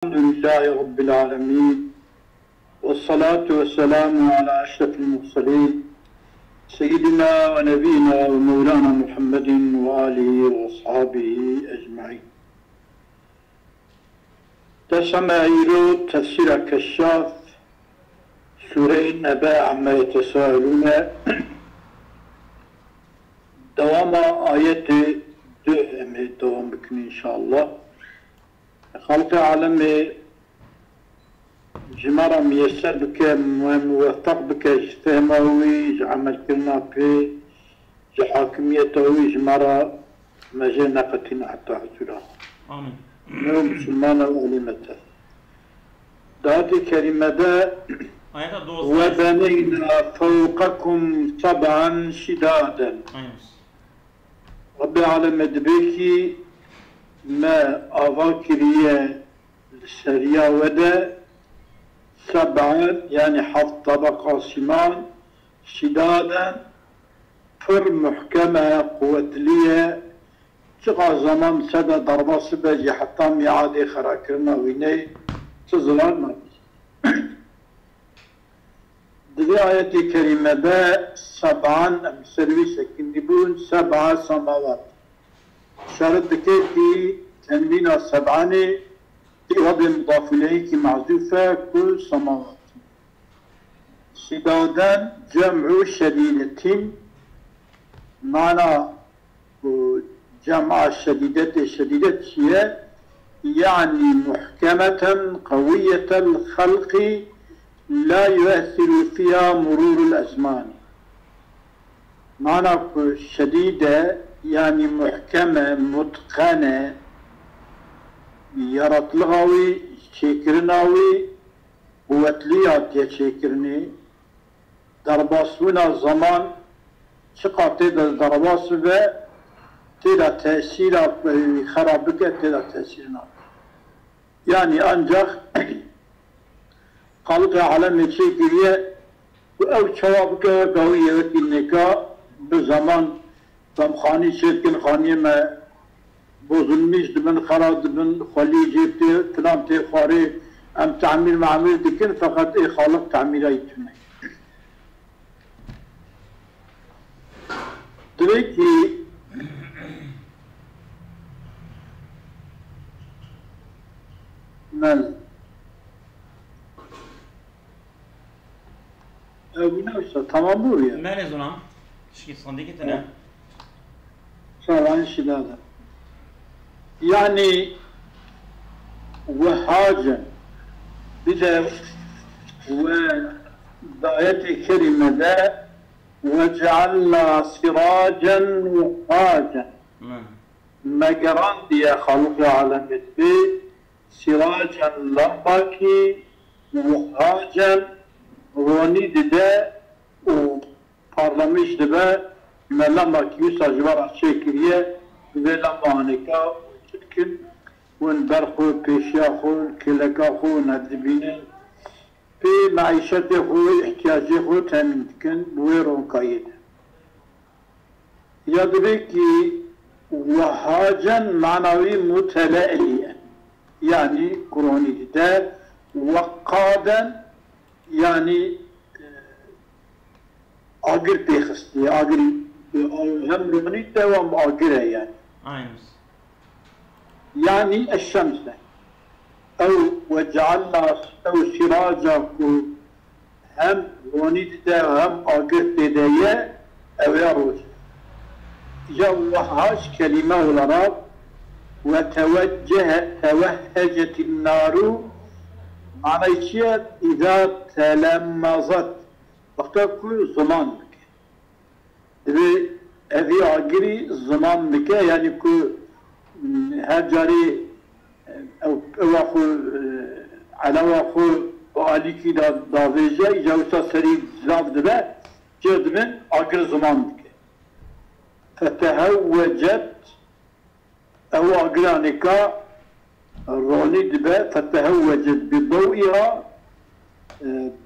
الحمد لله رب العالمين والصلاة والسلام على أشرف المرسلين سيدنا ونبينا ومولانا محمد وآله وأصحابه أجمعين. تسمعيرو تفسير كشاف سورة النبأ عما يتساءلون دوام آية دوام بكن إن شاء الله. خلق عالم جمارة ميسر بك موفق بك فهموي عمل كرنا في حاكميته جمارة مجانا فتنا حتى حسولا آمين. نو مسلمان وعلمته داتي كلمة دا وبنينا فوقكم سبعا شدادا. رب العالمين دبيكي ما أذاكرية السرية ودا سبعا يعني حط طبقة سمان شدادا فر محكمة قوة ليا تقع زمان سدا ضربة سبجي حتى ميعادي خراكرنا ويني تزلال ما دي آية كريمة با سبعا سرويسة كندبون 7 سماوات شرط كيكي تنبين السبعاني في وضع مضاف إليه معزوفة كل سماوات. شدادا جمع شديدة معنى جمع شديدة هي يعني محكمة قوية الخلق لا يؤثر فيها مرور الأزمان. معنى شديدة يعني محكمة متقنة يرت لغوي شكرناوي قوتليات يا شكرني درباسونا زمان شقاطي درباسونا تلا تأثيرا خرابك تلا تأثيرنا يعني أنجح خلق عالم شكرية أو شوابك قوية وكينيكا بزمان تم خاني شركن خاني ما بوزنميش دبن خراب دبن خلي جيبتي فلان تي خاري ام تعمير معمير دكن فقط اي خالق تعمير ايتوني دريكي مال او بنوشة تمام بوريا مالي زنام شكي صنديقي تنا سوان شدادا يعني وحاجا بدا وداية كلمة دا وجعلنا سراجا وحاجا مقران دي خلق على مدبي سراجا لباكي وحاجا روني دا وبرلميش دبا ملما كيوسا جوارا شكرية بلمانكا وتكن ونبرخو بيشاخو كلكاخو ندبينين في معيشته احتياجه تامين تكن بويرون قايد يدركي وهاجا معنوي متلائليا يعني كروني دا وقادا يعني آجر بيخستي آجر هم روني دوام آجره يعني يعني الشمس أو وجعلنا أو سراجا هم روني هم آجر تدايا أو يروج جوهاش كلمة والراب توهجت النار معنى إذا تلمزت وقتا كل زمان بك هذه عقري زمان بك يعني كو هجاري أو أخو على أخو وعليكي دافيجا يجاوسا سريد زاف دبا جد من عقر زمان بك فتهوجت أو عقرانكا روني دبا فتهوجت بضوئها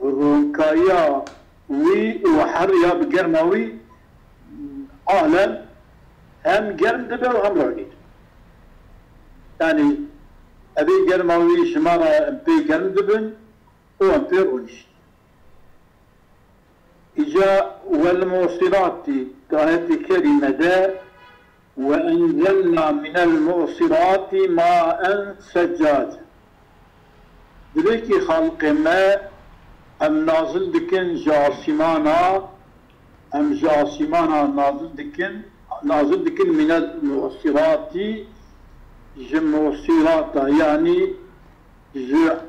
رونكايا وحريا بقرناوي عالم هم قرن دبا وهم روني يعني أبي جرماوي شمارة أبي جرم دبن وأبي رونش إجا والموصلات كانت كلمة دا وأنزلنا من الموصلات ماء ثجاجا دليكي خلق ماء أم نازل دكن جاسمانا أم جاسمانا نازل دكن من الموصلات جموصلات يعني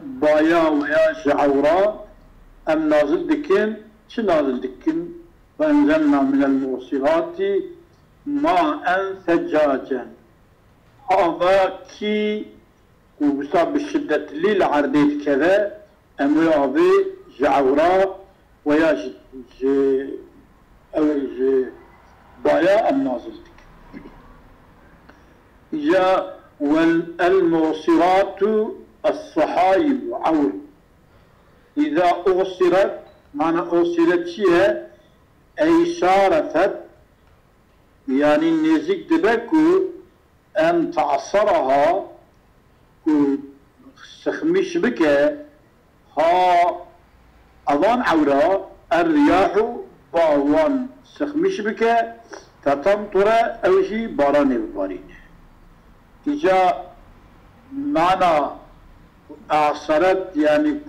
بايا ويا جعورا أم نازل دكن شو نازل دكن وأنزلنا من الموصلات ماء ثجاجا هذا كي وبسبب بالشدة للعرديت كذا أم أبي جعورا ويا بايا أم نازل دكن جاء والموصلات الصحايب عور إذا أغسرت معنى أغسرت شيئا أي شارفت يعني نزيك دبكو أن تعصرها سخمش بك ها أظن عورا الرياح باوان سخمش بك فتمطر أو شي باران بارين إجا معنى أعصرت يعني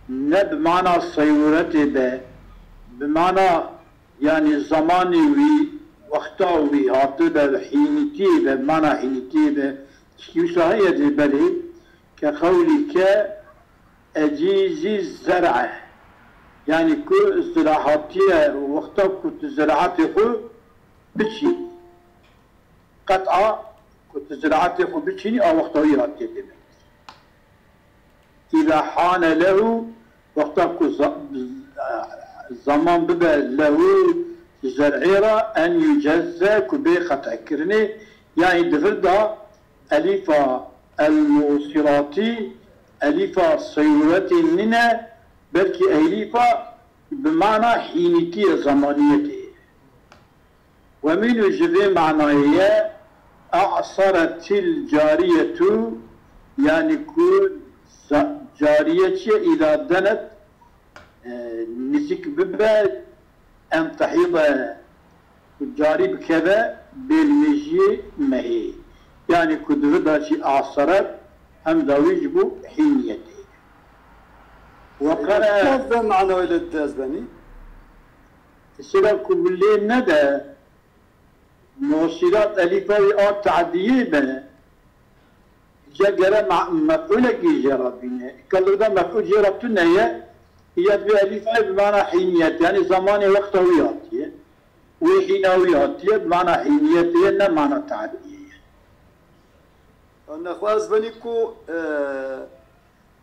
نب معنى صيورته بمعنى يعني زماني وي وقتا وي هاتبه حينتي بمعنى حينتي شكيوسا هي دي بالي كقولك أجيز الزرع يعني كو زراعاتي وقتا كنت زراعاتي خو بتشي قطعة كنت زراعاتي خو بتشيني أو وقتا هي هاتي دي إذا حان له وقتا زمان ببا له زرعيرة أن يجزى كبي قطع كرني يعني دفردا أليفا الموصراتي أليفا الصيوراتي لنا بلكي أليفا بمعنى حينيتي زمانيتي ومن يجري معنى هي أعصرت الجارية يعني كل جارية إذا دنت نسك ببا أن تحيض جاري بكذا بالمجي مهي يعني كدردا شي أعصرت أم داويجبو حينيتي وقرأ ماذا معنى ولد أزباني؟ سلاكو بالليل ندى موصلات أليفاوي آت تعديي بنا جاء مع مفعولة جرى بنا كالو ده مفعول جرى بتنا هي بأليفاوي بمعنى حينيتي يعني زماني وقته وياتي وحيناوياتي بمعنى حينيتي إنه معنى تعديي أنا خواز بنيكو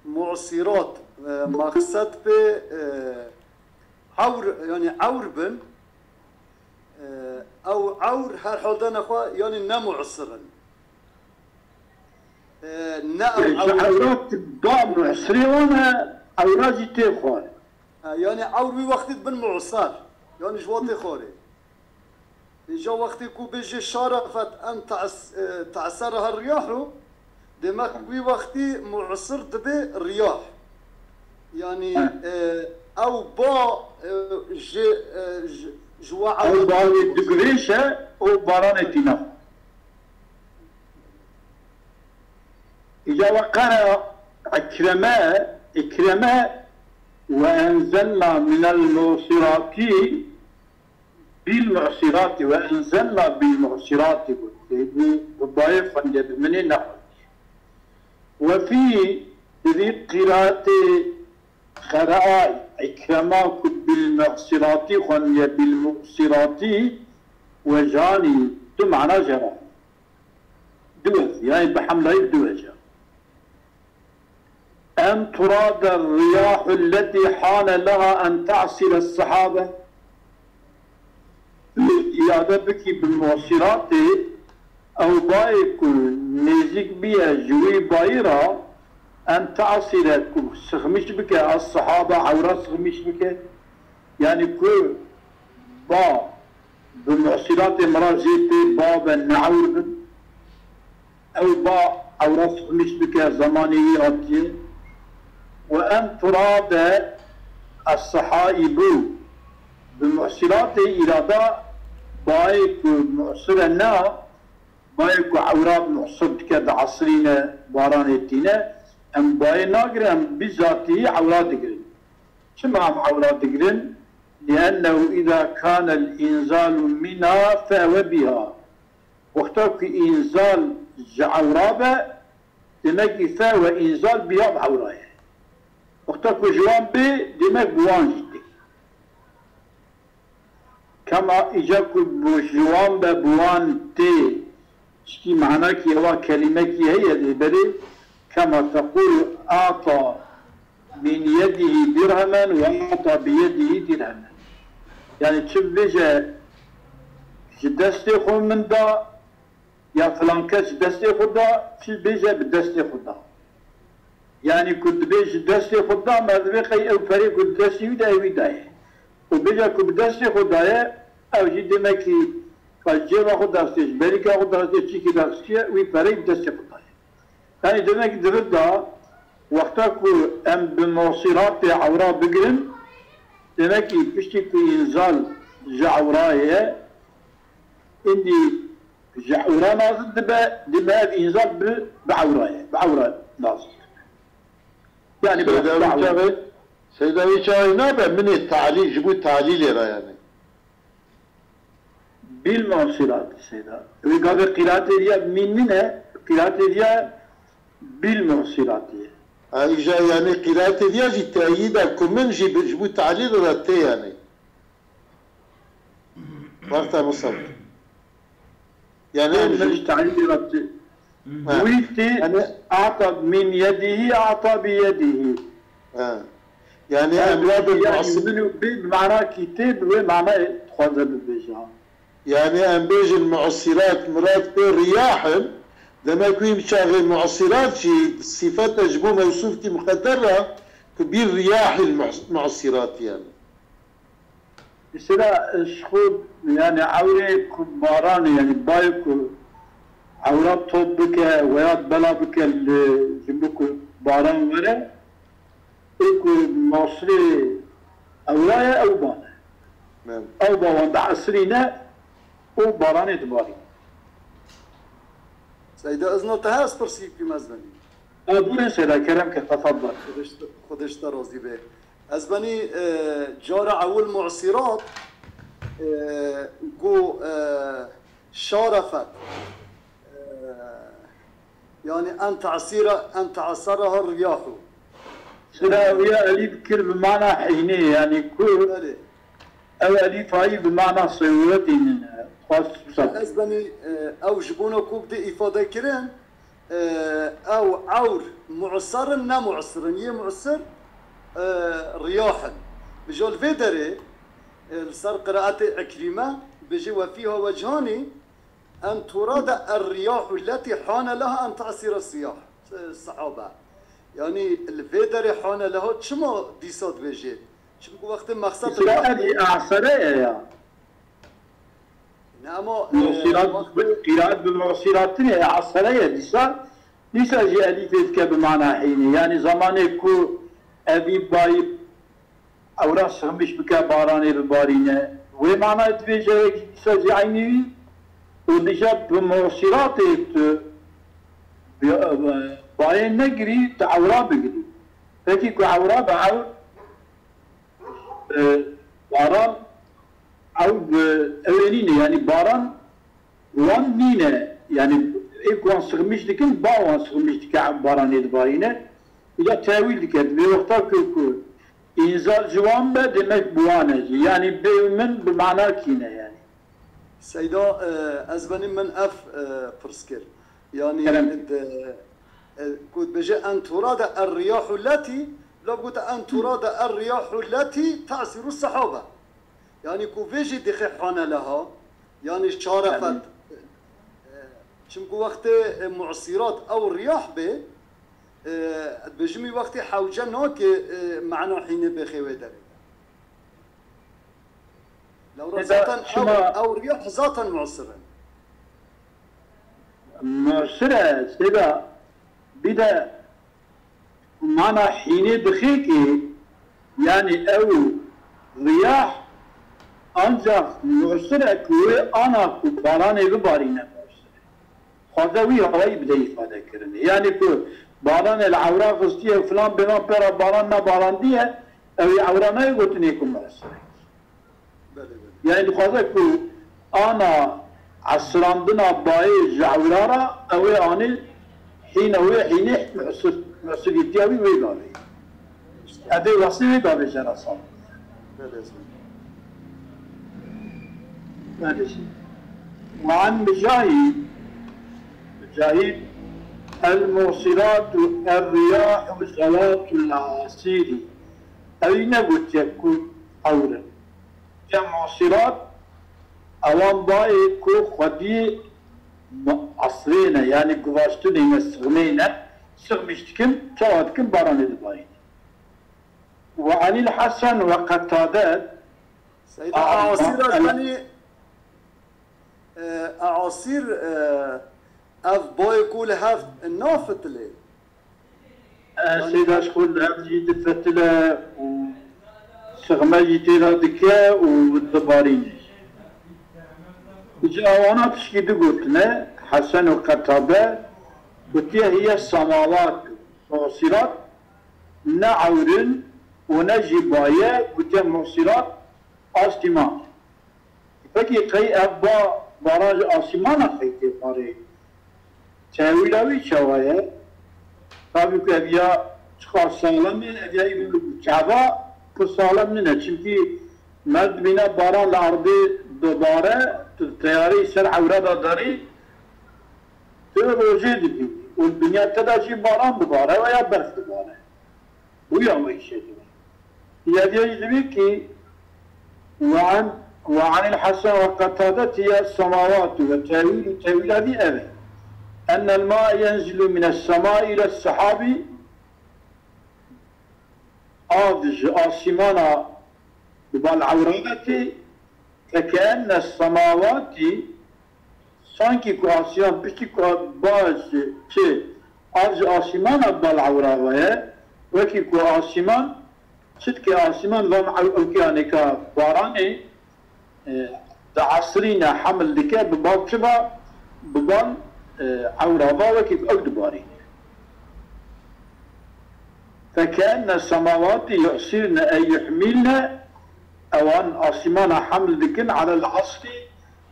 معصرات مقصد به عور يعني عور بن أو عور هر حالدان أخوة يعني نمعصرا عورات ضام معصري وانا عوراجي تيخوان يعني عور بي وقت بن معصر يعني جواتي خوري إجا وقت كو بيجي شارفت أن تعصرها الرياح دماغ بي وقت معصر دبي الرياح يعني أو با جوا أو باوي دقريشة أو بارانتنا إذا وقنا إكرماء وأنزلنا من المعصرات بالمعصرات وأنزلنا بالمعصرات بالضعيف عند من النحو وفي ذي قراءة قراء إكرماء بالمعصرات خنية بالمعصرات وجاني تمعنا جرى دوز يعني بحمله دوجة أم تراد الرياح التي حان لها أن تعصر السحابة إيادة بكي بالمعصرات أو بايك نيزيك بيها جوي بايرة أن تعصر سخمش بك الصحابة عورة سخمش بك يعني كل با بالمعصرات مرازيتي باب النعور أو با عورات مش بك زمانياتي وأن تراد الصحائب بمعصرات إرادة بايك معصرنا بايك عورات معصرتك عصرين بارانتنا أم باي ناقر أم بذاته عورات قرن شما عورات قرن لأنه إذا كان الإنزال منها فهو بها وقتك إنزال عورابة دمك فهو إنزال بها بعوراية وقتك جوان بي دمك بوان جدي كما إجاك بجوان بوان تي شكي معناك يوا كلمك هي الإبري كما تقول أعطى من يده درهما وأعطى بيده درهما يعني تشوف بيجا جدستي خو من دا يا فلان كاس جدستي خو دا في بيجا بدستي خو دا يعني كنت بيجا جدستي خو دا ما بقي أو فريق جدستي ودا وبيجا كنت بدستي خو دا أو جد ماكي فالجيبا خو داستيش بريكا خو داستيش تشيكي داستيش وي فريق بدستي خو دا يعني دمك دردا وقتك أم بموصلات عورا بقرن demek ki piştikli inzal ja'uraya indi ja'ura nazım dibe inzal بعورaya lazım. Yani Seydavi çağrı ne be? Mini talil, jibu talil era yani. Bil muhsilat Seyda. Ve gabe kıraat ediyor minne kıraat ediyor bil muhsilat diye. إجا يعني قراءة دياجي تأييد كمن جبو تعليل رتي يعني وقتها مصاب يعني مش تعليل رتي ويتي أعطى من يده أعطى بيده يعني أمراض المعصبين بمعنى كتاب ومعنى تخوض بالبيجا يعني أنبيج المعصرات مراد بالرياح لما يكون مشاغل معصرات شي صفات تجبو موصوفتي مقدرة كبير رياح المعصرات يعني. مثلا الشخوب يعني عوري كباران يعني بايك عورات طبك ويات بلا بك اللي جنبك باران ورا اكو مصري اولايا او بانا. نعم. او باوان عصرينا او باران اتباري. سيدة أزنة هاس برسيب في مزبني. أقول سيدة كرم تفضل. خدش ترازي به. أزبني جارة أول معصرات جو شارفت يعني أن تعصرها الرياح. سيدة ويا أليف كل بمعنى حيني يعني كل أو أليف هاي بمعنى صيورتي أزبني أو جبونا كوب دي إفادة كرين أو عور معصر نا معصر يه معصر رياحا بجو الفيدري صار قراءة عكرمة بجي وفيها وجهاني أن تراد الرياح التي حان لها أن تعصر الصياح الصحابة يعني الفيدري حان لها شما ديسات بجي شما وقت مقصد هذه أعصرية يا قراءة بالمعصرات عصرية ليس جاء لي بمعنى حيني يعني زمانك كو أبي بايب أو راسهم مش بكا باراني ببارينة ومعنى تبيجا ليس عيني وديجا بالمعصرات باين نقري تعورا بقري فكي كو عورا بعور باران أو أولينة يعني باران وان نينة يعني إيكوان سغمش لكن باوان سغمش لكن باران يدبارينة إذا تاويل لكن بوقتا كوكو إنزال جوان با دمك بوانا يعني بمن بمعنى كينا يعني سيدا أزبني من أف فرسكر يعني كنت بجي أن تراد الرياح التي لو قلت أن تراد الرياح التي تعصر الصحابة يعني كوفيجي دخي حانا لها يعني شارفت شمكو وقت معصرات او الرياح به بجمي وقت حوجه نوك معنا حين بخيوه داري لو ذاتا او الرياح ذاتا معصرا معصرة سيدا بدا معنى حين دخيكي يعني او رياح انجا معصرة كوي انا كباراني ببارينا خذوي هواي بدا يفادة كرني يعني كو باران العورة فستية فلان بلان بيرا باران ما باران ديها او عورة ما يقولتني يكون معصرة يعني خذا كو انا عصراندنا باي جعورارا او اني حين هو حين معصريتي اوي ويقابي ادي وصي ويقابي جراسان وعن مجاهد الموصلات الرياح وصلاة العصير أين قلت يكون أولا موصلات أوان باي كو خدي عصرينا يعني قواشتوني مسغمينا سغمشتكم توادكم باراني دباين وعن الحسن وقتادات سيدة أعاصير أجماني أعاصير أف بوي يقول هاف النافت لي سيدة شكون هاف جيد فتلة وسغمة جيتيرا دكا والدبارين جاوانا تشكيد قلتنا حسن وقتادة قلت هي السماوات موصلات نعورن ونجبايا قلت موصلات آسمان فكي قي أبا باراج آسمان خيتي قاري تاويلاوي شوايا طابق أبيا تخار سالم أبيا يقول كعبا كسالم منها چونكي مرد بنا باران الأرض دوباره تياري سر عورة داري تروجي دبي والدنيا تداشي باران بباره ويا برف بباره ويا ويشي يدي يدبي كي وعن الحسن وقتادة هي السماوات والتاويل هذه أبي أن الماء ينزل من السماء إلى السحاب آذج آسمانا بالعورات فكأن السماوات سانكي كو آسمان بشتي كو باز چه آذج آسمانا بالعورات وكي كو آسمان شتك آسمان لهم أوكيانيكا باراني عصرينا حمل لكا ببال شبا ببال عورابا وكيف أقدباري فكأن السماوات يعصرن أي يحملن أوان آسمان حمل لكن على العصر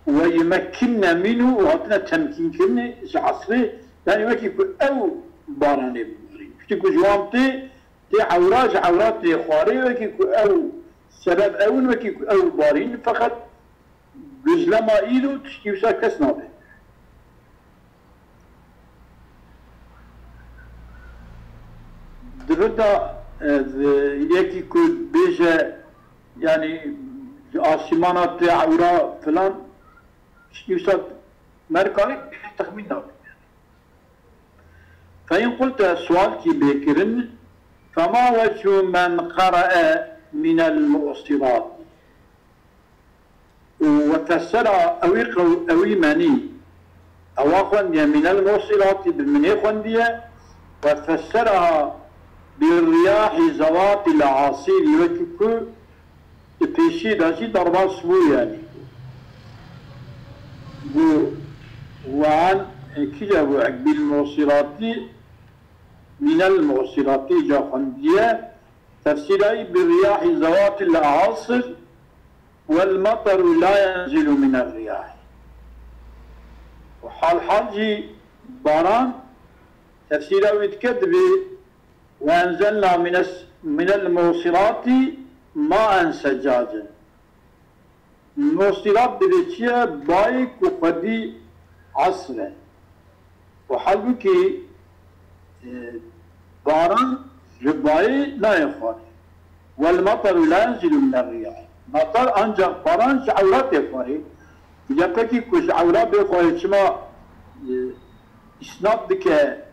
ويمكننا منه وهاتنا تمكين كنه عصري يعني وكيف أو باراني بباري كتكو جوامتي تي عورات تي خواري وكيف أو سبب أول وكيف أو بارين فقط بزلما إيدو تشكيوسا كسنابه دردا يكي كود بيجا يعني آسمانات عورا فلان تشكيوسا مركاري تخمين نابه فإن قلت سؤالتي بكرن فما وجه من قرأ من المؤصلات وفسر أوي ماني أواخن من المؤصلات بالمنيخن دي وفسرها بالرياح زوات العاصير وكيكو تبشي داشي ضربات سبو يعني وعن كجابو عقب المؤصلات من المؤصلات جاخندية تفسيري بالرياح زوات الأعاصر والمطر لا ينزل من الرياح وحال حاجي باران تفسيري يتكذب وأنزلنا من الموصلات ماء سجاجا الموصلات بذيتيا بايك وقدي عصرا وحالبكي باران جباي لا يخوان والمطر لا ينزل من الرياح مطر أنجا باران شعورات يخواني يبكي كو شعورات يخواني شما إسناد دكا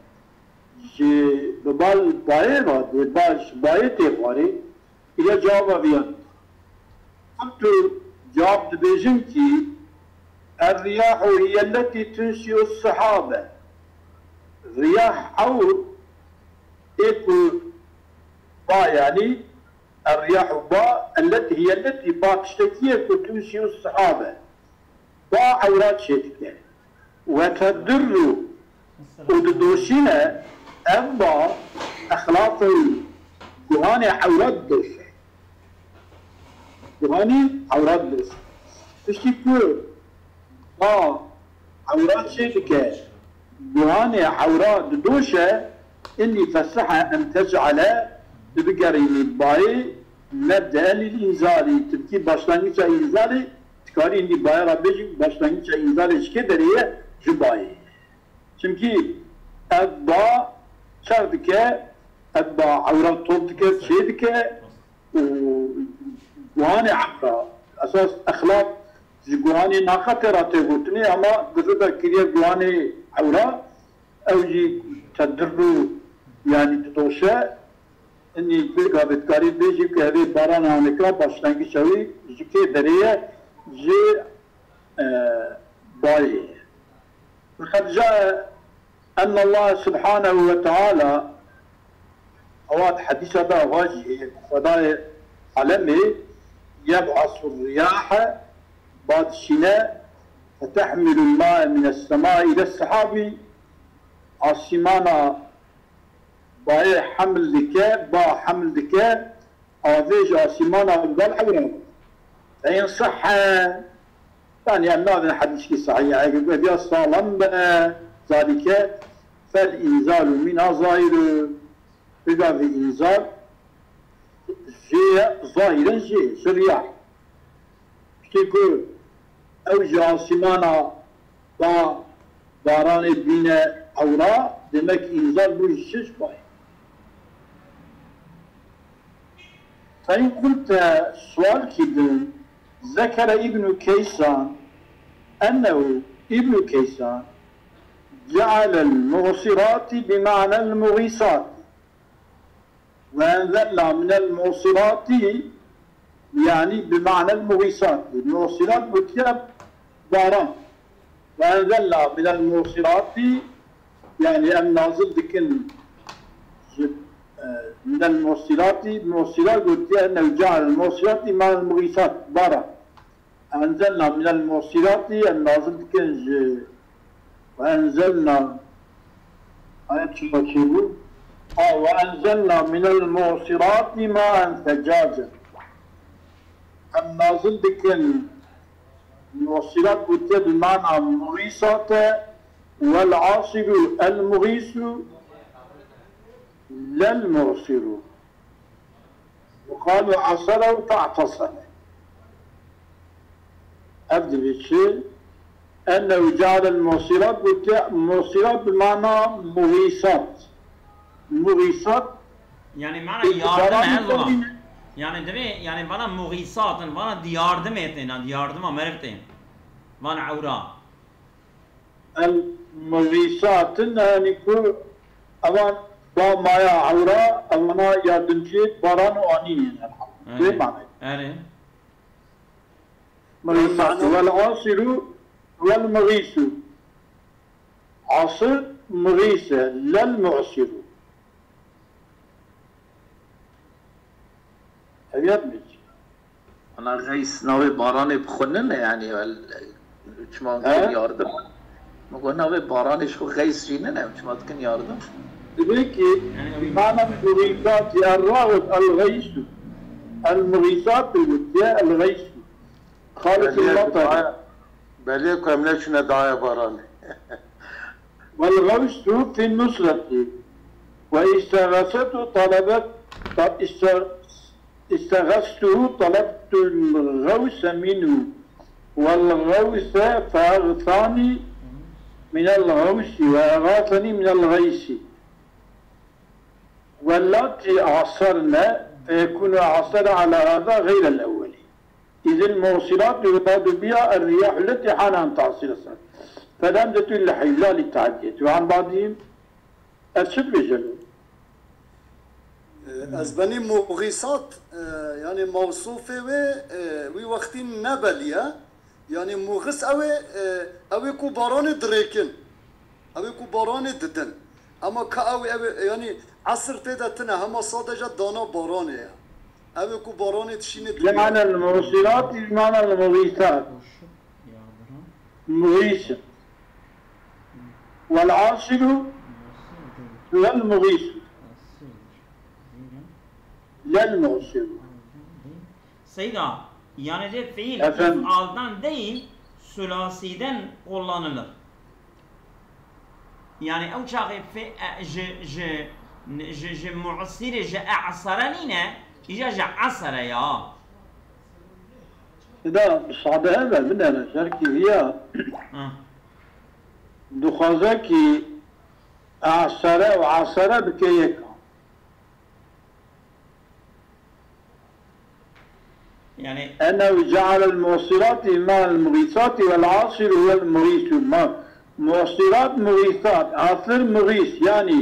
ببال باي را باش باي تخواني إذا جواب بيان قلت جواب دبيجن كي الرياح هي التي تنشئ السحابة رياح عور إيكو با يعني الرياح با التي با تشتكي تمشي الصحابة با عورات شتكي وتدر ودوشنا أما أخلاق الجهاني عورات دوش جهاني عورات دوش تشتكي با عورات شتكي جهاني عورات دوشة إني فسحها أن تجعل بقريني باي مبدأ الإنزالي تبكي باشلانيش إنزالي تكاري إني باي ربيجي باشلانيش إنزالي شكدرية جباي چونكي أبا شردك أبا عورات طولتك شيدك وجواني عبرة أساس أخلاق جواني ناخطرة تقولتني أما قصدا كريا جواني عورة أو جي تدرو يعني تدوشة إني بلغا بتكاري بيجي كهذه باران عانكا باشتانكي شوي جيكي درية جي باي وقد جاء أن الله سبحانه وتعالى أواد حديث هذا واجه فضاء علمي يبعث الرياح بعد الشناء فتحمل الماء من السماء إلى السحاب عاصمانا باي حمل ذكاء با حمل ذكاء آذيج عاصمانا بالحورة فإن صح يعني أن هذا الحديث صحيح يقول صالم ذلك فالإنزال منها ظاهر بقى في إنزال ظاهرا شريح تقول أوجه عاصمانا با باران بين أوراء demek inzal bu işsiz var. فإن قلت سؤال كده ذكر ابن كيسان أنه ابن كيسان جعل المعصرات بمعنى المغيثات وأنزل من المعصرات يعني بمعنى المغيثات المعصرات بكتاب باران وأنزل من المعصرات يعني النازل ذكر من الموصلات قلت أنه جعل الموصلات مع المغيثات بارا أنزلنا من الموصلات النازل ذكر وأنزلنا وأنزلنا من الموصلات ماء ثجاجا النازل ذكر الموصلات قلت بمعنى المغيثات والعاصر المغيث لا المعصر وقالوا عصره فاعتصم أبدأ بالشيء أنه جعل المعصرات بمعنى مغيثات يعني معنى yardım yani değil yani bana muğisatın bana yardım ettin yardıma meriftin bana avra المغيثات يعني كو أمان با مايا عورا أمانا يردمشي باران وانين ده معنى أره مغيثات والعاصر والمغيث عاصر مغيث لا المعصر هبيات بيجي أنا غيث ناوي باراني بخنن يعني شما ممكن يردم مقول ناوي باراني شو غيث جيننا شما ممكن يردم بيكي معنى المغيثات الراغب الغيث المغيثات الغيث خالص المطر بليكو املكنا دعاية باراني والغوث في النصرة واستغاثته طلبت الغوث منه والغوث فأغثاني من الغوث وأغاثني من الغيث واللاتي عصرنا فيكون عصر على هذا غير الأول إذ الموصلات يراد بها الرياح التي حان أن تعصر السنة فلم تدل لحيلة للتعدية وعن بعضهم أرشد بجلو أزبني مغيثات يعني موصوفة وي وقت نبلية يعني مغيث أوي كو باران دريكن أوي كو باران ددن اما كاوي يعني عصر تيدا تنا هما صادجة دانا بارانه اوي كو بارانه تشينه بمعنى الموصلات بمعنى المغيثات مغيث والعاصر هو المغيث لا الموصل. سيدا yani de fiil if'aldan değil sülasiden kullanılır. Yani o çağı je mu'sir je a'saranine ica asara ya. إذا صعب هذا بدنا شركي هي دخازكي أعصر وعصر بكيك. يعني أنه جعل الموصلات مع المغيثات والعاصر هو المغيث. موصلات مغيثات عاصر مغيث يعني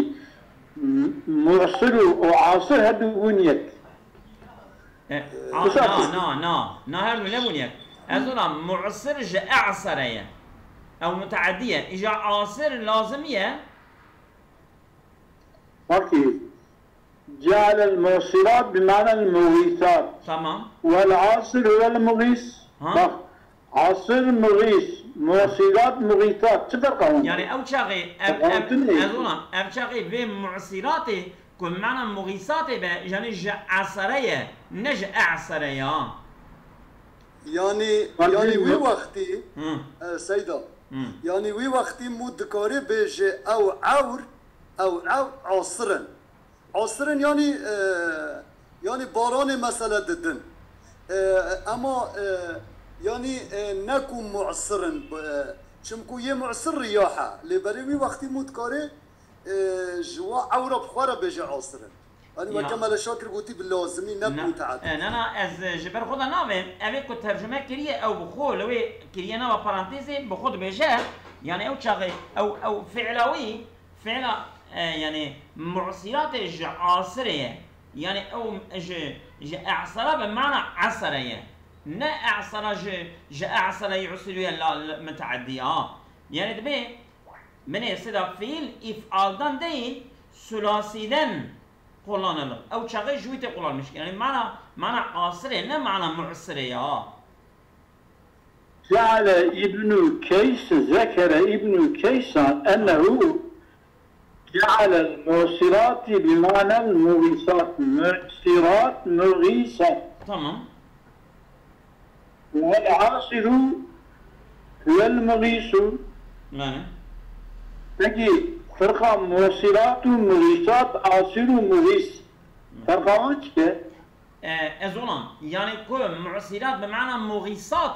موصل وعاصر هذا ونيك. نا هذا ولا ونيك. هذولا معصر جاء أعصرية أو متعدية إجا عاصر لازمية. أوكي. جعل الموصلات بمعنى المغيثات. تمام. والعاصر هو المغيث. عاصر مغيث موصلات مغيثات شو فرقهم؟ يعني أو شاغي أو شاغي في معصلاتي كل معنى مغيثاتي يعني جاء عصرية نج أعصرية. يعني وي وقتي سيدا يعني وي وقتي مدكاري بيجي أو عور عصرا يعني باراني مثلا ددن اما يعني نكو معصرا شمكو يه معصر رياحه لبريوي وقتي مدكاري جوا عوره بخوره بيجي عصرا انا وكمال شاكر قلتي باللازمي نكو تعد انا از جبر خدا نافهم ابي كنت ترجمه كريه او بخو لو كريه نوا بارانتيزي بخود بيجي يعني او شاغي او فعلاوي فعلا يعني معصرات عاصرية يعني أو أعصرة بمعنى عصرية نا أعصرة أعصرة يعصرية لا متعدية يعني دبي من يصير فيل إفعالدان دين ثلاثيدن قلنا أو شغل جويته قلنا مش يعني معنى عاصرية نا معنى معصرية. جعل ابن كيس ذكر ابن كيسان أنه جعل الموصلات بمعنى المغيثات معصرات مغيثات. تمام. والعاصر هو المغيث. نعم. تجي فرقة موصلات مغيثات عاصر مغيث. فرقة وش كه؟ أزولا يعني كل معصرات بمعنى مغيثات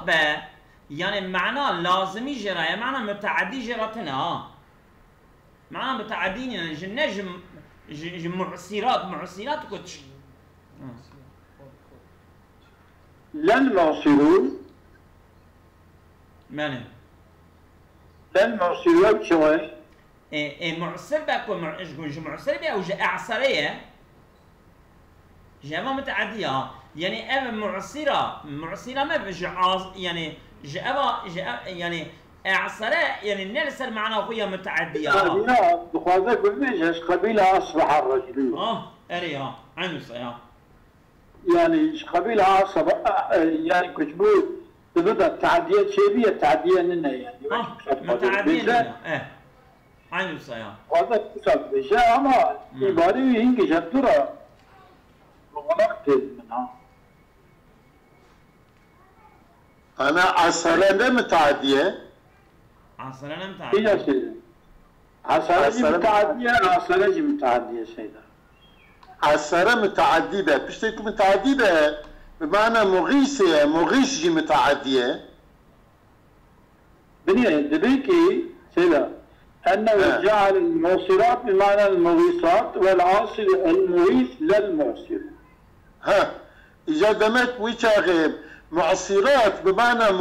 يعني معنى لازمي جراية معنى متعدي جراتنا. معنى متعدين يعني جنجم معصرات كتش. لا المعصرون ماله لا المعصرون شوي معصر باكو معصر بي او اعصريه جمع متعديه يعني ام معصره ما بيجي يعني يعني اعصره يعني نرسل معنا اخويا متعديه. لا بخوازك بالبيجاش قبيله اصبح الرجل. اريها عنو يا يعني قبيله اصبح يعني كتبو تبدا التعديات شيبيه تعديه لنا يعني متعديه لنا عنو يا هذا كتب بيجا اما يبالي هيك جترا غلقت منها. أنا عصرنا متعدية. عصرنا متعدية. إيه سيدي. عصرنا متعدية عصرنا متعدية سيدي. عصرنا متعدية بشتيكو متعدية بمعنى مغيثة مغيث متعدية. بني دبيكي سيدي أنه جعل الموصلات بمعنى المغيثات والعاصر المغيث للموصل. ها إذا دمت ويشاغب معصرات بمعنى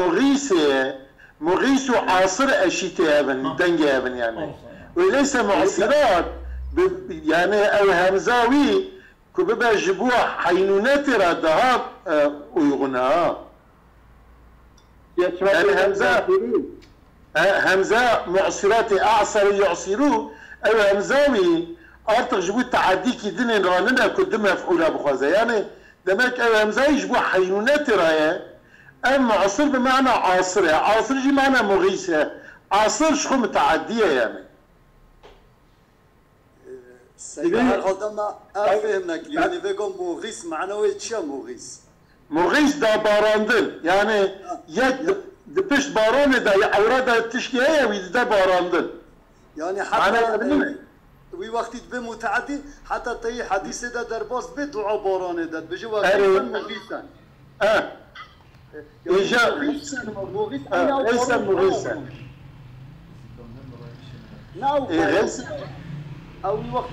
مغيث وعاصر أشيتها من دنجها من يعني وليس معصرات يعني أو همزاوي كببا جبوع حينونات ردها ويغنها يعني همزة معصرات أعصر يعصروا ايوه امزاوي ارتق جبو التعدي كي دنين راننا كنت مفعوله بخوازه يعني دمك ايوه امزاوي جبو حيونات رايه اما عصر بمعنى عاصره عاصر جي معنى مغيثه عاصر شخو متعديه يعني سيدي الخدمة أفهمك يعني بيقول مغيث معنوي تشا مغيث مغيث دا باراندن يعني يد دبش بارانه دا يعورا دا تشكيه ويدا باراندن يعني حتى وي وقت تبي متعدي حتى تي حديث ده درباس بدعاء بارانه ده بيجي وقت مغيثا إجا ليس مغيثا ناو أو وقت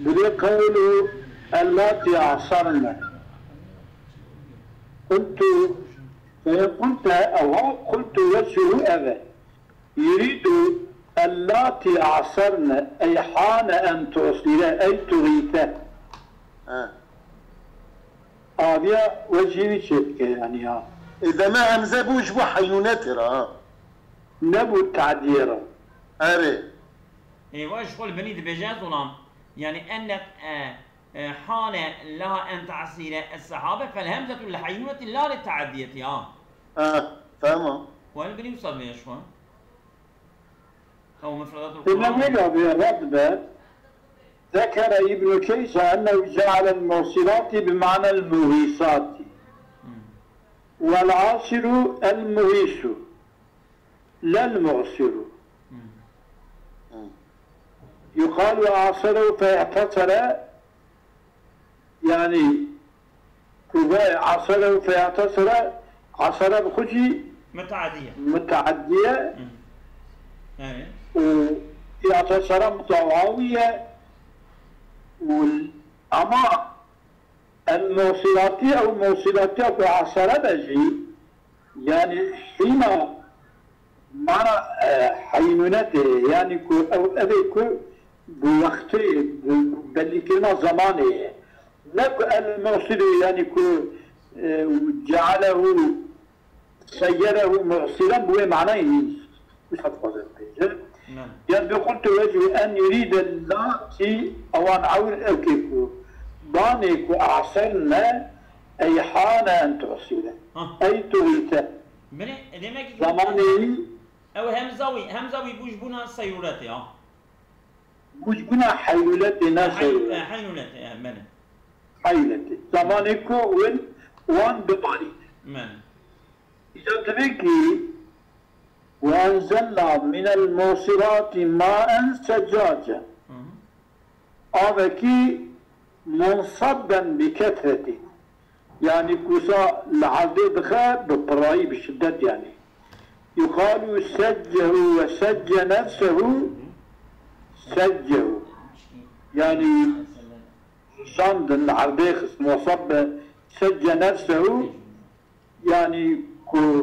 يقول قولوا اللاتي أعصرن قلت قلت أو قلت وجهه أبا يريد اللاتي أعصرن أي حان أن توصل أي تغيث أبيا وجهي شبك يعني إذا ما أمزبو جبو حيونات نبو التعدير أري ايه واش قول بني دبجات ظلام يعني انك حان لها ان تعصير الصحابه فالهمزه الحيونة لا للتعدية فاهمه والبني يوصل ليش شو او مفردات القرآن ذكر ابن كيس انه جعل الموصلات بمعنى المغيثات والعاصر المغيث لا المعصر يقال عاصره فاعتصر يعني عاصره فاعتصر عصر بخشي متعدية واعتصر متعاوية أما الموصلاتي أو الموصلاتي في عصر بجي يعني حين معنى حينونته يعني كو أو أبيكو بوقتي بل كلمة زمانية لك الموصل يعني كو جعله سيره معصلا بوي معناه مش هتفضل يعني قلت وجه أن يريد اللاتي أو أن عور أوكيكو بانيكو أعصرنا أي حان أن تعصره أي تغيثه زماني او همزاوي بوجبونا سيروراتي بوجبونا حيولاتي ناسي حيولاتي من حيولاتي زمانكو وان ببالي من إذا تبكي وأنزلنا من الموصلات ماء سجاجا أبكي منصبا بكثرة يعني كوسا العدد دخل ببراي بشدة يعني يقال سجه وسج نفسه سجه يعني صند العرديخ مصب سج نفسه يعني كو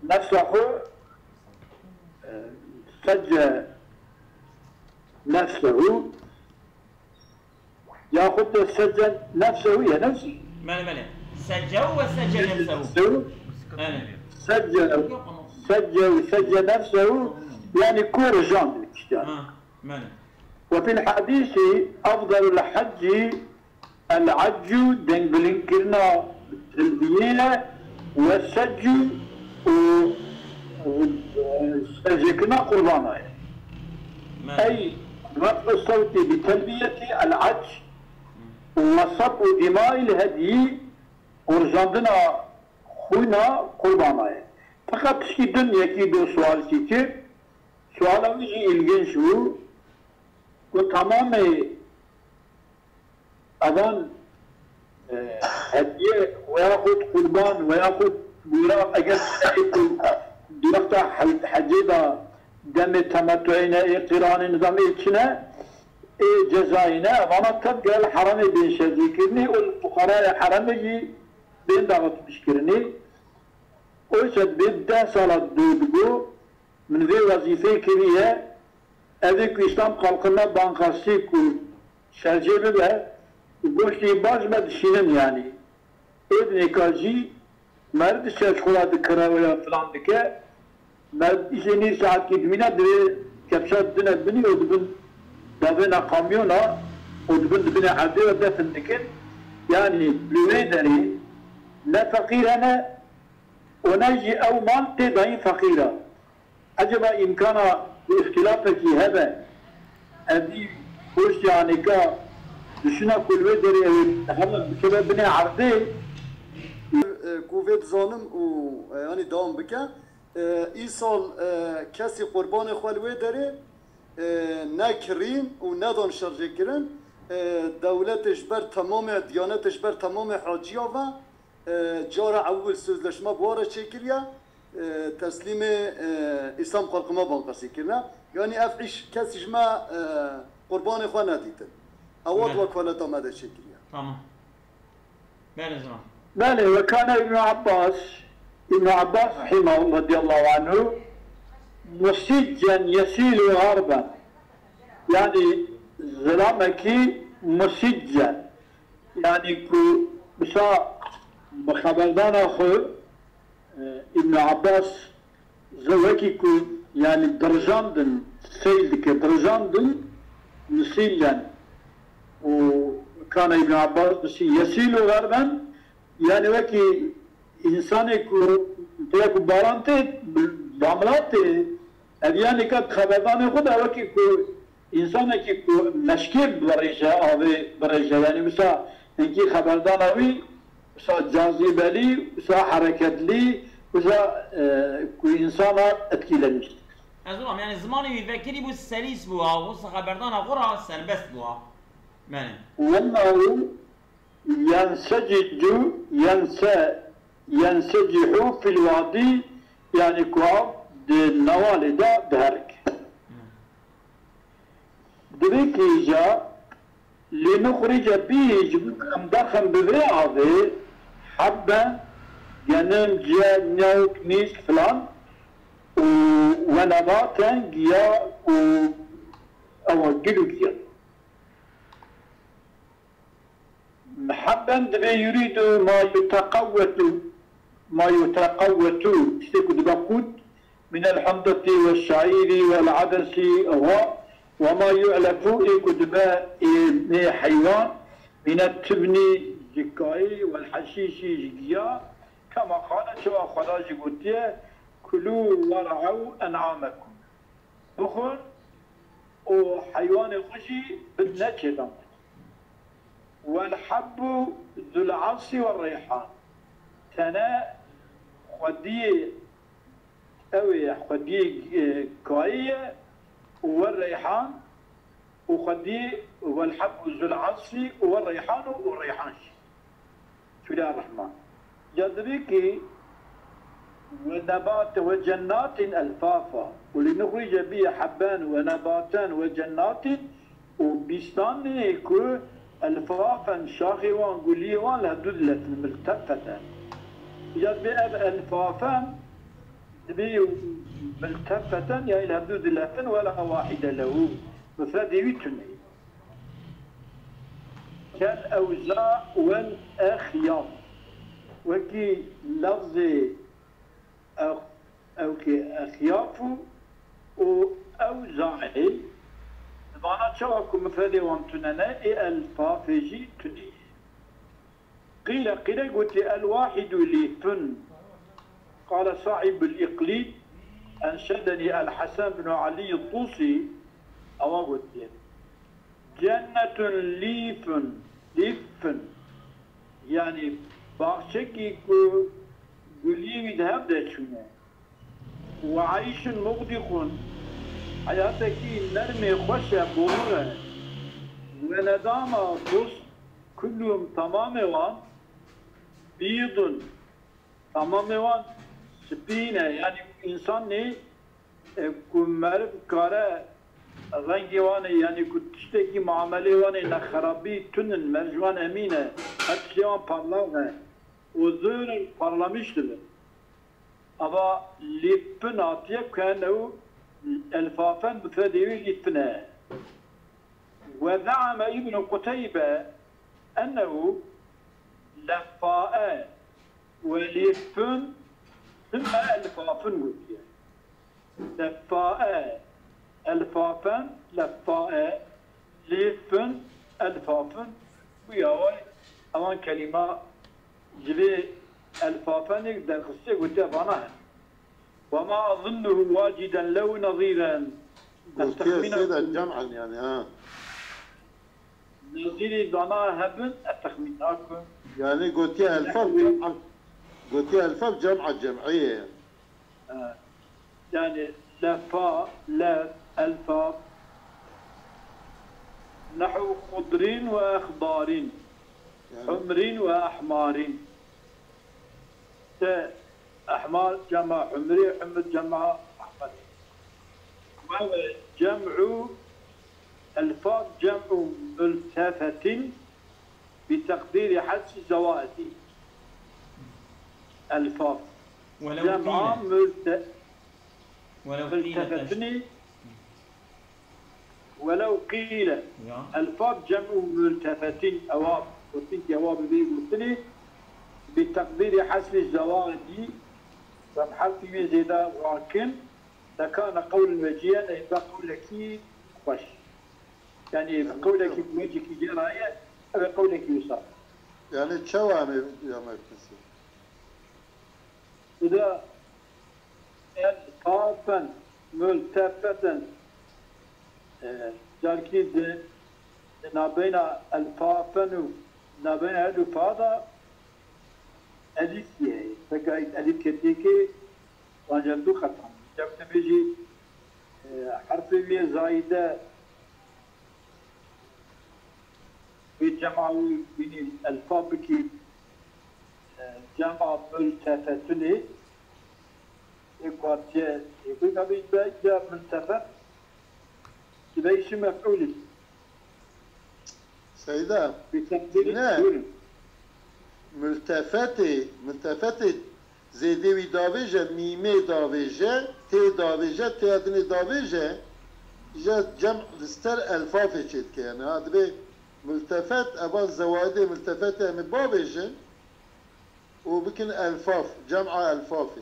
نفسه سج نفسه ياخذ سج نفسه يا نفسي ماله سجه وسج نفسه سج نفسه يعني كورجان وفي الحديث أفضل الحج العج دنبلنكرنا التلبية والسج وسجكنا قربانا أي رفع الصوت بتلبية العج وصف دماء الهدي ورجاندنا خونا قربانا فقط تشكي دنيا كي دو سؤال كتير سؤال ويجي الجن شو وتمام أظن هدية وياخد قربان وياخد ويراق أجل دلقتا حجيدا دم تمتعين قران نظام إيشنا جزائنا وانا تبقى الحرم بين شديكرني والفقراء حرمي بين دعوت بشكرني وشد بيبدا صلاة دودقو من ذي وظيفة كبيرة أذيك إسلام خلقنا بانخاستيكو شرجي بها وقوشتي باز ما دشينن يعني ابن كاجي مرد شرشخوات كراوية فلان دكا ما إجني ساعات كدمينا دري كبشات دنا بني ودبن دابنا كاميونا ودبن عبدي ودفن دكن يعني بلويدري لا فقير أنا ونجي أو مالتي ضعين فقيرة عجب إمكان باختلافك هذا أبي خوش يعني كا دشنا كل ودري هم بسبب بني عبدي قوة زانم و يعني دام بکن ایسال کسی قربان خالوی داره نکرین و ندان شرجه کرن دولتش بر تمام دیانتش بر تمام حاجیا و جار اول سوزلشما بواره چه کریا تسلیم اسلام خلقما بانقسی کرنا یعنی افعیش کسیش ما قربان خواه ندیدن اواد وکالت آمده چه کریا تمام بله زمان بله وكان ابن عباس رحمه الله رضي الله عنه مسجا يسيل غربا يعني ظلامك مسجا يعني كو بسا بخبردان اخو ابن عباس زوكي كو يعني درجاندن سيلك درجاندن مسيلا وكان ابن عباس يسيل غربا يعني وكي إنساني كو تلاقو بارانتي بعملاتي أبياني كات خبردان خدا وكي كو إنساني كو مشكل بريجة يعني مسا إنكي خبردان أوي مسا جاذبة لي مسا حركة لي مسا كو إنسانا أتكيلنش أزوام يعني زماني يذكري بو السليس بوا وصا خبردان غرا سربست بوا ماني وأنه ينسجح في الوادي يعني كواب النوال دا دهرك دريك إجا لنخرج به مدخن بذيعه حبة جنم جا نيو كنيس فلان ونباتا جيا أو جلو جيا محبا دبي يريد ما يتقوت استيكو دبقوت من الحمضة والشعير والعدس وما يعلف إيكو دبا حيوان من التبن جكاي والحشيش جيا كما قال شو خلاص قلت كلوا ورعوا أنعامكم بخل وحيوان الخشي بدنا كذا والحب ذو العص والريحان تنا خديه أوي خديه كاية والريحان وخديه والحب ذو العص والريحان والريحان بسم الله الرحمن جذبك ونبات وجنات الفافا ولنخرج به حبان ونباتان وجنات وبستان يكون الفافا شاخوان قليوان لهدودلة ملتفتا يجب بأب الفافا تبي ملتفتا يعني لهدودلة ولا واحدة له مفرد يتني كالأوزاع والأخياف وكي لفظ أو كي أخياف وأوزاعي معنى شوكو مفردي وانتنانا الفافجي تني قيل قلت الواحد لفن قال صاحب الإقليد أنشدني الحسن بن علي الطوسي أو قلت جنة لفن يعني باخشكي قليم يذهب دا شونه وعيش مغدق حياتك نرمي خوشة بومرة وندامة بص كلهم تمام وان بيض تمام وان سبينة يعني إنسان ني كم معرف كاره رنگی وانه یعنی کتشته کی معامله وانه نخرابی تنن مرجوان امینه هرچی وان parlağe o zırın parlamıştır. Ama lippin atiye kânehu elfafen müfedevi lippine. Ve za'ame İbn-i Kuteybe ennehu leffâe ve lippin sümme elfafın diye. لفاء الفافا لفاء ليفن الفافن وياوي اوان كلمة جبي الفافا نقدر خصيك وتابعناها وما اظنه واجدا لو نظيرا قلت يا سيدة جمعا يعني نظيري ضنا هبن التخمين اكو يعني قلت يا الفاف جمعا قلت يا الفاف جمعة جمعية يعني لفاء لا الفاف نحو خضر واخضار يعني حمر واحمار احمر جمع حمري حمر جمع احمر وهو جمع الفاظ جمع ملتفة بتقدير حذف زوائد الفاظ جمع ملتفتني ولو قيل الفاظ جمع ملتفة اواب وتنك اواب بيقولتني بتقدير حذف الزوائد فمحل في زيادة ولكن لكان قول وجيا يبقى قولك خوش يعني قولك وجهك جراية أو قولك يوصل يعني تشوامي يا ما يفسر إذا الفافا ملتفتا جالكيد نابين الفافا نابين الفاضة أليف هي فقايد أليف كتيكي وانجلدو ختم جبت بيجي حرف مية زايدة بجمع بين الفابكي جمع ملتفتني يقول أبي جاء ملتفت يبقى مفعول سيدة بتقدير ملتفتي زيدوي داويجة ميمي داويجة تي داويجة تي ادني داويجة جا جمع دستر الفافي چيت كيان هاد بي ملتفت ابا زوادي ملتفت ام بابيجة وبكن الفاف جمع الفافي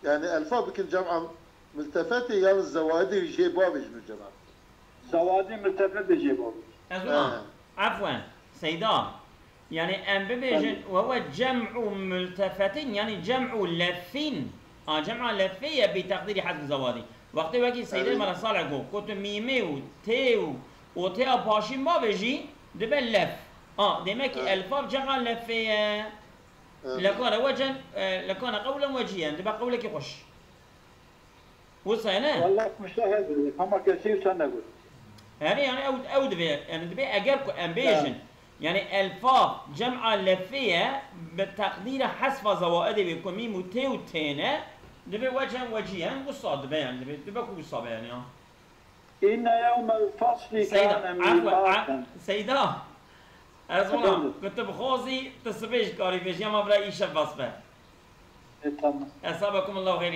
يعني الفاف بكن جمع ملتفتي يعني الزوادي يجي بابيج بالجمع زوادي ملتفت يجي بابيج عفوا سيدان يعني أم ببيجن وهو جمع ملتفت يعني جمع لفين جمع لفية بتقدير حذف زوادي وقت وقتی سیده مرا صالح گو کت میمه و تی و تی پاشی ما بجی دبل لف دمك الفاف جمع لفية لكان وجها لكان قولا وجيا دبا قولك يخش وصينا والله مش هذا هم كثير سنقول يعني او دبي يعني دبي اجركو امبيجن يعني الفاف جمع لفية بالتقدير حذف زوائد بيكون ميم وتي وتينا دبي وجها وجيا وصاد يعني دبي كوصا يعني إن يوم الفصل كان عفوا سيدا أزونا كنت بخوزي تصبيش كاري فيش يا ما برا إيشا بس به تمام أصابكم الله خير